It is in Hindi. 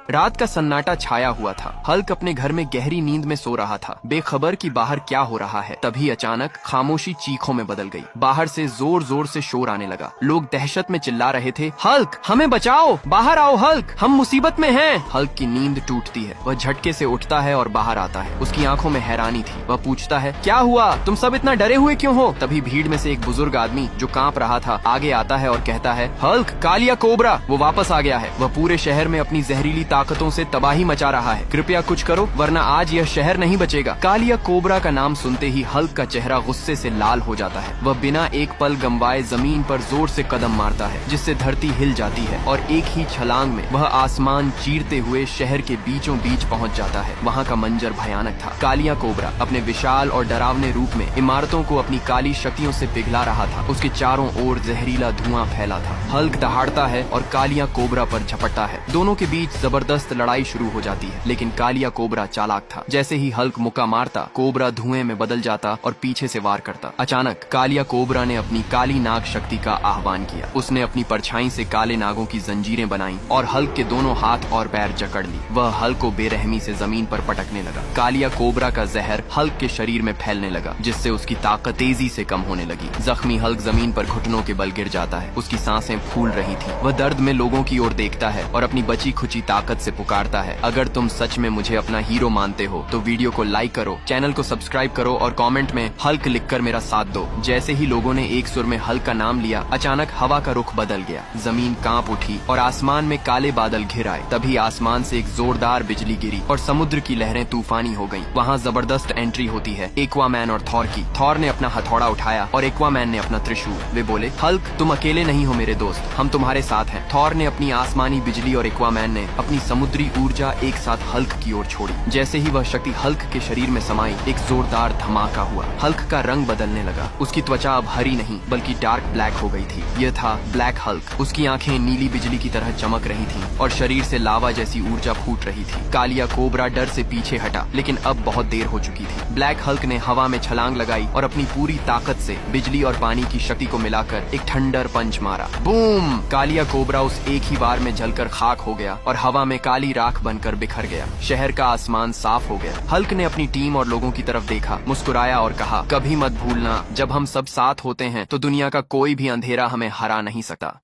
रात का सन्नाटा छाया हुआ था। हल्क अपने घर में गहरी नींद में सो रहा था, बेखबर कि बाहर क्या हो रहा है। तभी अचानक खामोशी चीखों में बदल गई। बाहर से जोर जोर से शोर आने लगा। लोग दहशत में चिल्ला रहे थे, हल्क हमें बचाओ, बाहर आओ हल्क, हम मुसीबत में हैं। हल्क की नींद टूटती है। वह झटके से उठता है और बाहर आता है। उसकी आंखों में हैरानी थी। वह पूछता है, क्या हुआ, तुम सब इतना डरे हुए क्यों हो? तभी भीड़ में से एक बुजुर्ग आदमी जो कांप रहा था आगे आता है और कहता है, हल्क कालिया कोबरा वो वापस आ गया है। वह पूरे शहर में अपनी जहरीली ताकतों से तबाही मचा रहा है। कृपया कुछ करो वरना आज यह शहर नहीं बचेगा। कालिया कोबरा का नाम सुनते ही हल्क का चेहरा गुस्से से लाल हो जाता है। वह बिना एक पल गंवाए जमीन पर जोर से कदम मारता है, जिससे धरती हिल जाती है और एक ही छलांग में वह आसमान चीरते हुए शहर के बीचों बीच पहुंच जाता है। वहां का मंजर भयानक था। कालिया कोबरा अपने विशाल और डरावने रूप में इमारतों को अपनी काली शक्तियों से पिघला रहा था। उसके चारों ओर जहरीला धुआं फैला था। हल्क दहाड़ता है और कालिया कोबरा पर झपटता है। दोनों के बीच जबरदस्त लड़ाई शुरू हो जाती है, लेकिन कालिया कोबरा चालाक था। जैसे ही हल्क मुक्का मारता, कोबरा धुएं में बदल जाता और पीछे से वार करता। अचानक कालिया कोबरा ने अपनी काली नाग शक्ति का आह्वान किया। उसने अपनी परछाई से काले नागों की जंजीरें बनाई और हल्क के दोनों हाथ और पैर जकड़ ली। वह हल्क को बेरहमी से जमीन पर पटकने लगा। कालिया कोबरा का जहर हल्क के शरीर में फैलने लगा, जिससे उसकी ताकत तेजी से कम होने लगी। जख्मी हल्क जमीन पर घुटनों के बल गिर जाता है। उसकी सांसें फूल रही थी। वह दर्द में लोगों की ओर देखता है और अपनी बची खुची ताकत से पुकारता है, अगर तुम सच में मुझे अपना हीरो मानते हो तो वीडियो को लाइक करो, चैनल को सब्सक्राइब करो और कमेंट में हल्क लिखकर मेरा साथ दो। जैसे ही लोगों ने एक सुर में हल्क का नाम लिया, अचानक हवा का रुख बदल गया। जमीन कांप उठी और आसमान में काले बादल घिर आए। तभी आसमान से एक जोरदार बिजली गिरी और समुद्र की लहरें तूफानी हो गईं। वहाँ जबरदस्त एंट्री होती है एक्वामैन और थॉर की। थॉर ने अपना हथौड़ा उठाया और एक्वामैन ने अपना त्रिशूल। वे बोले, हल्क तुम अकेले नहीं हो मेरे दोस्त, हम तुम्हारे साथ हैं। थॉर ने अपनी आसमानी बिजली और एक्वामैन ने अपनी समुद्री ऊर्जा एक साथ हल्क की ओर छोड़ी। जैसे ही वह शक्ति हल्क के शरीर में समाई, एक जोरदार धमाका हुआ। हल्क का रंग बदलने लगा। उसकी त्वचा अब हरी नहीं बल्कि डार्क ब्लैक हो गई थी। यह था ब्लैक हल्क। उसकी आंखें नीली बिजली की तरह चमक रही थीं और शरीर से लावा जैसी ऊर्जा फूट रही थी। कालिया कोबरा डर से पीछे हटा, लेकिन अब बहुत देर हो चुकी थी। ब्लैक हल्क ने हवा में छलांग लगाई और अपनी पूरी ताकत से बिजली और पानी की शक्ति को मिलाकर एक थंडर पंच मारा। बूम! कालिया कोबरा उस एक ही बार में जलकर खाक हो गया और हवा में काली राख बनकर बिखर गया। शहर का आसमान साफ हो गया। हल्क ने अपनी टीम और लोगों की तरफ देखा, मुस्कुराया और कहा, कभी मत भूलना, जब हम सब साथ होते हैं तो दुनिया का कोई भी अंधेरा हमें हरा नहीं सकता।